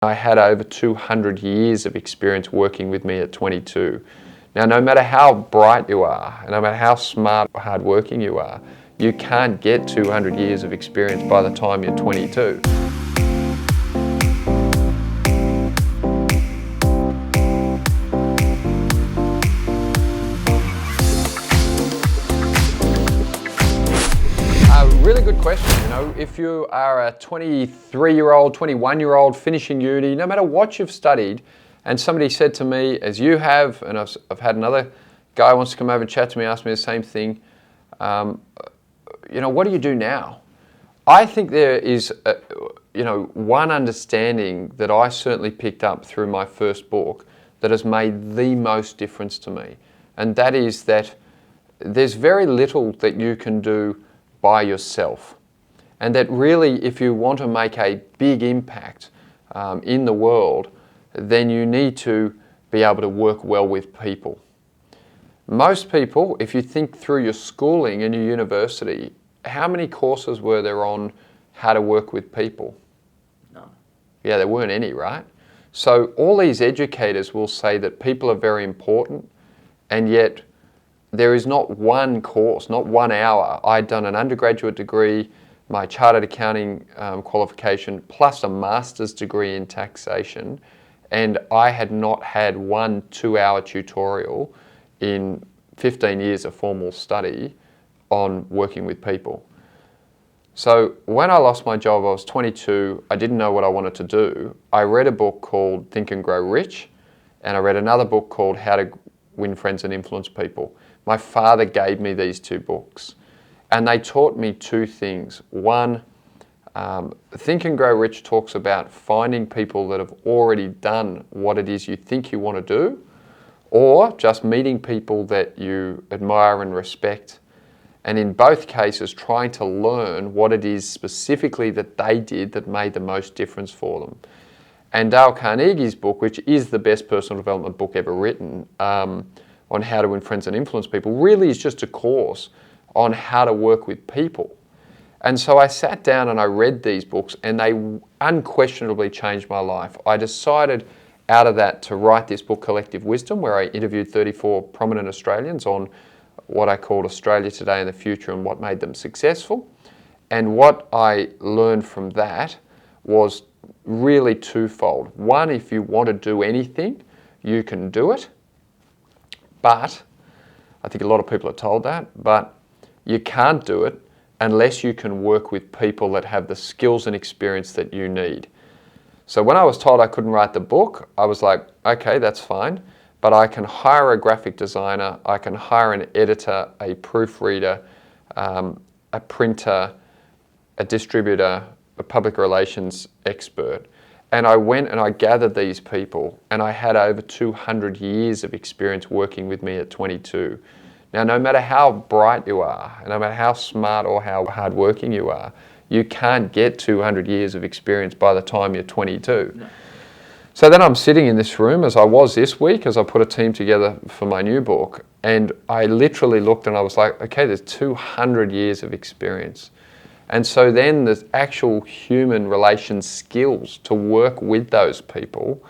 I had over 200 years of experience working with me at 22. Now, no matter how bright you are, and no matter how smart or hardworking you are, you can't get 200 years of experience by the time you're 22. Really good question. You know, if you are a 23-year-old, 21-year-old finishing uni, no matter what you've studied, and somebody said to me, as you have, and I've had another guy wants to come over and chat to me, ask me the same thing, you know, what do you do now? I think there is, one understanding that I certainly picked up through my first book that has made the most difference to me, and that is that there's very little that you can do by yourself, and that really, if you want to make a big impact in the world, then you need to be able to work well with people. Most people, if you think through your schooling and your university, how many courses were there on how to work with people? None. Yeah, there weren't any, right? So all these educators will say that people are very important, and yet there is not one course, not 1 hour. I'd done an undergraduate degree, my chartered accounting qualification, plus a master's degree in taxation, and I had not had 1 2-hour tutorial in 15 years of formal study on working with people. So when I lost my job, I was 22, I didn't know what I wanted to do. I read a book called Think and Grow Rich, and I read another book called How to Win Friends and Influence People. My father gave me these 2 books, and they taught me 2 things. One, Think and Grow Rich talks about finding people that have already done what it is you think you want to do, or just meeting people that you admire and respect, and in both cases trying to learn what it is specifically that they did that made the most difference for them. And Dale Carnegie's book, which is the best personal development book ever written, on how to win friends and influence people, really is just a course on how to work with people. And so I sat down and I read these books, and they unquestionably changed my life. I decided out of that to write this book, Collective Wisdom, where I interviewed 34 prominent Australians on what I called Australia Today and the Future and what made them successful. And what I learned from that was really twofold. One, if you want to do anything, you can do it. But, I think a lot of people are told that, but you can't do it unless you can work with people that have the skills and experience that you need. So when I was told I couldn't write the book, I was like, okay, that's fine, but I can hire a graphic designer, I can hire an editor, a proofreader, a printer, a distributor, a public relations expert. And I went and I gathered these people, and I had over 200 years of experience working with me at 22. Now, no matter how bright you are, and no matter how smart or how hardworking you are, you can't get 200 years of experience by the time you're 22. No. So then I'm sitting in this room, as I was this week, as I put a team together for my new book, and I literally looked and I was like, okay, there's 200 years of experience. And so then the actual human relations skills to work with those people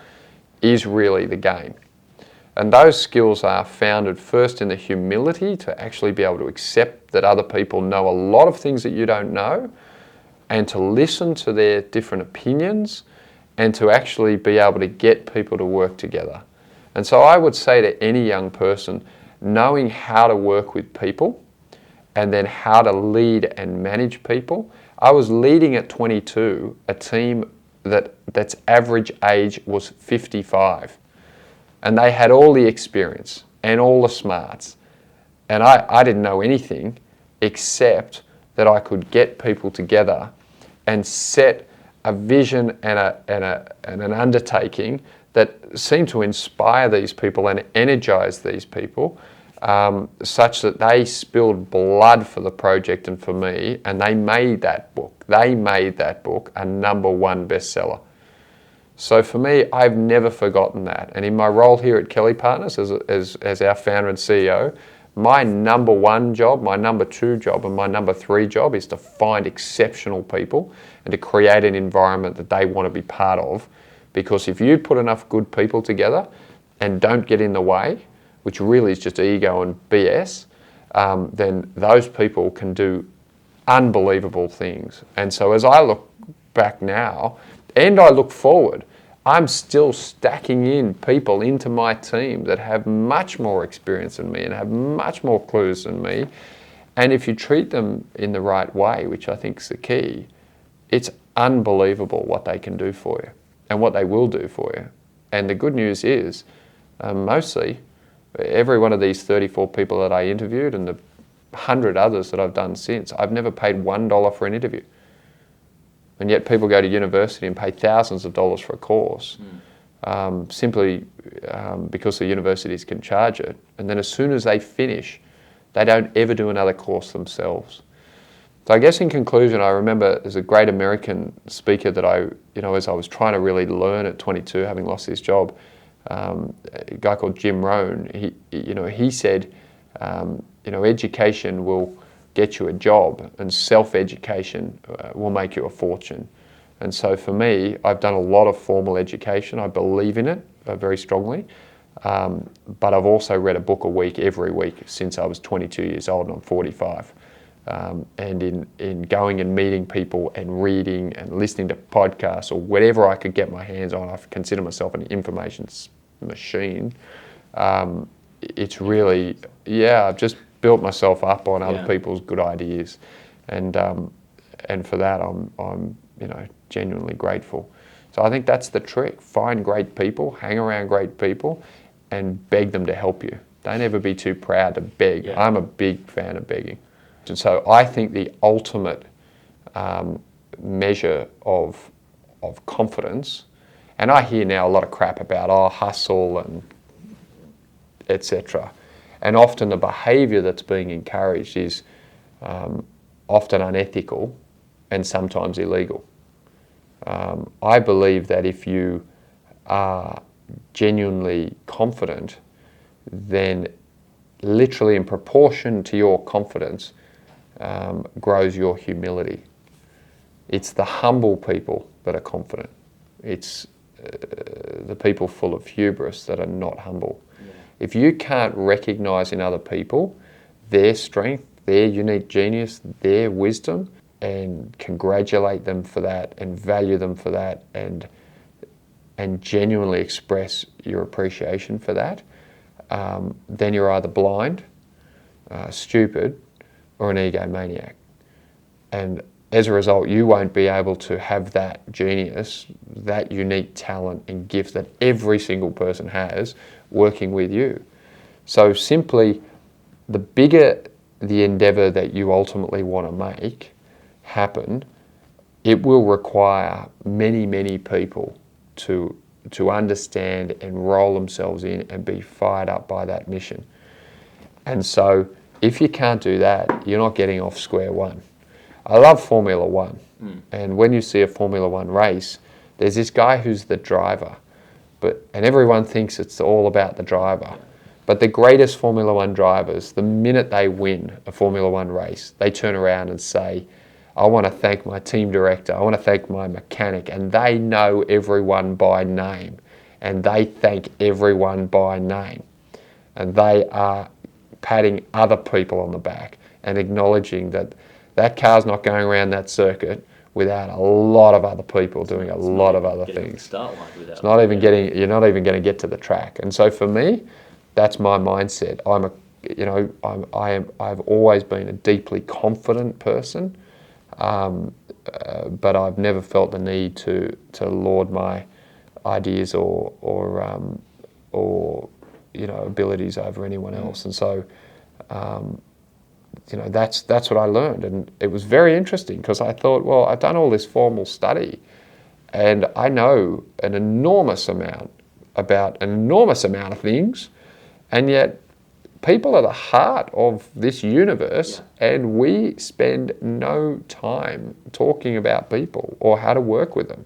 is really the game. And those skills are founded first in the humility to actually be able to accept that other people know a lot of things that you don't know, and to listen to their different opinions, and to actually be able to get people to work together. And so I would say to any young person, knowing how to work with people, and then how to lead and manage people. I was leading at 22 a team that's average age was 55. And they had all the experience and all the smarts. And I didn't know anything except that I could get people together and set a vision and an undertaking that seemed to inspire these people and energize these people, such that they spilled blood for the project and for me, and they made that book. They made that book a #1 bestseller. So for me, I've never forgotten that. And in my role here at Kelly Partners as our founder and CEO, my #1 job, my #2 job, and my #3 job is to find exceptional people and to create an environment that they want to be part of, Because if you put enough good people together and don't get in the way, which really is just ego and BS, then those people can do unbelievable things. And so as I look back now and I look forward, I'm still stacking in people into my team that have much more experience than me and have much more clues than me. And if you treat them in the right way, which I think is the key, it's unbelievable what they can do for you and what they will do for you. And the good news is, mostly, every one of these 34 people that I interviewed and the 100 others that I've done since, I've never paid $1 for an interview. And yet people go to university and pay thousands of dollars for a course, simply because the universities can charge it. And then as soon as they finish, they don't ever do another course themselves. So I guess in conclusion, I remember there's a great American speaker that as I was trying to really learn at 22, having lost his job, a guy called Jim Rohn, he said, education will get you a job and self-education will make you a fortune. And so for me, I've done a lot of formal education. I believe in it very strongly. But I've also read a book a week every week since I was 22 years old and I'm 45. And in going and meeting people and reading and listening to podcasts or whatever I could get my hands on, I consider myself an information machine. It's really, I've just built myself up on other people's good ideas, and for that I'm genuinely grateful. So I think that's the trick: find great people, hang around great people, and beg them to help you. Don't ever be too proud to beg. Yeah. I'm a big fan of begging. And so I think the ultimate measure of confidence, and I hear now a lot of crap about hustle and etc. And often the behaviour that's being encouraged is often unethical and sometimes illegal. I believe that if you are genuinely confident, then literally in proportion to your confidence grows your humility. It's the humble people that are confident. It's the people full of hubris that are not humble. Yeah. If you can't recognise in other people their strength, their unique genius, their wisdom, and congratulate them for that and value them for that and genuinely express your appreciation for that, then you're either blind, stupid, or an egomaniac. And as a result, you won't be able to have that genius, that unique talent and gift that every single person has working with you. So simply, the bigger the endeavour that you ultimately want to make happen, it will require many, many people to understand and roll themselves in and be fired up by that mission. And so if you can't do that, you're not getting off square one. I love Formula One. And when you see a Formula One race, there's this guy who's the driver, and everyone thinks it's all about the driver. But the greatest Formula One drivers, the minute they win a Formula One race, they turn around and say, I want to thank my team director, I want to thank my mechanic, and they know everyone by name, and they thank everyone by name. And they are patting other people on the back and acknowledging that that car's not going around that circuit without a lot of other people doing a lot of other things. It's not even getting, you're not even going to get to the track. And so for me, that's my mindset. I've always been a deeply confident person, but I've never felt the need to laud my ideas or abilities over anyone else. And so that's what I learned, and it was very interesting because I thought, well, I've done all this formal study and I know an enormous amount about an enormous amount of things, and yet people are the heart of this universe, and we spend no time talking about people or how to work with them.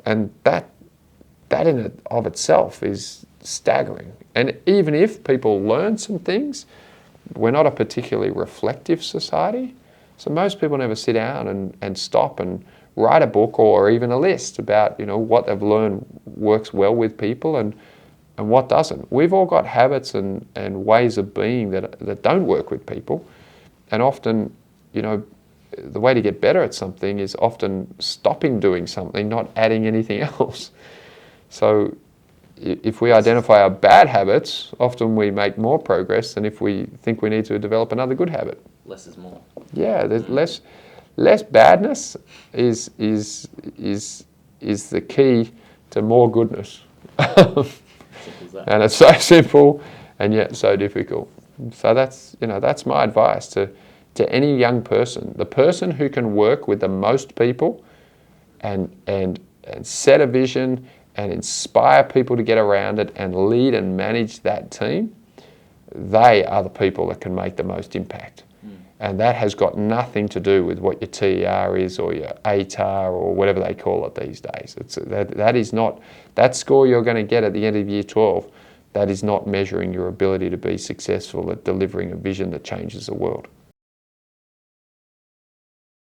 And that in and of itself is staggering. And even if people learn some things, we're not a particularly reflective society. So most people never sit down and stop and write a book or even a list about, what they've learned works well with people and what doesn't. We've all got habits and ways of being that don't work with people. And often, the way to get better at something is often stopping doing something, not adding anything else. So if we identify our bad habits, often we make more progress than if we think we need to develop another good habit. Less is more. Yeah, there's less badness is the key to more goodness. Simple as that. And it's so simple and yet so difficult. So that's my advice to any young person. The person who can work with the most people and set a vision and inspire people to get around it and lead and manage that team, they are the people that can make the most impact. And that has got nothing to do with what your TER is or your ATAR or whatever they call it these days. That is not, that score you're going to get at the end of year 12, that is not measuring your ability to be successful at delivering a vision that changes the world.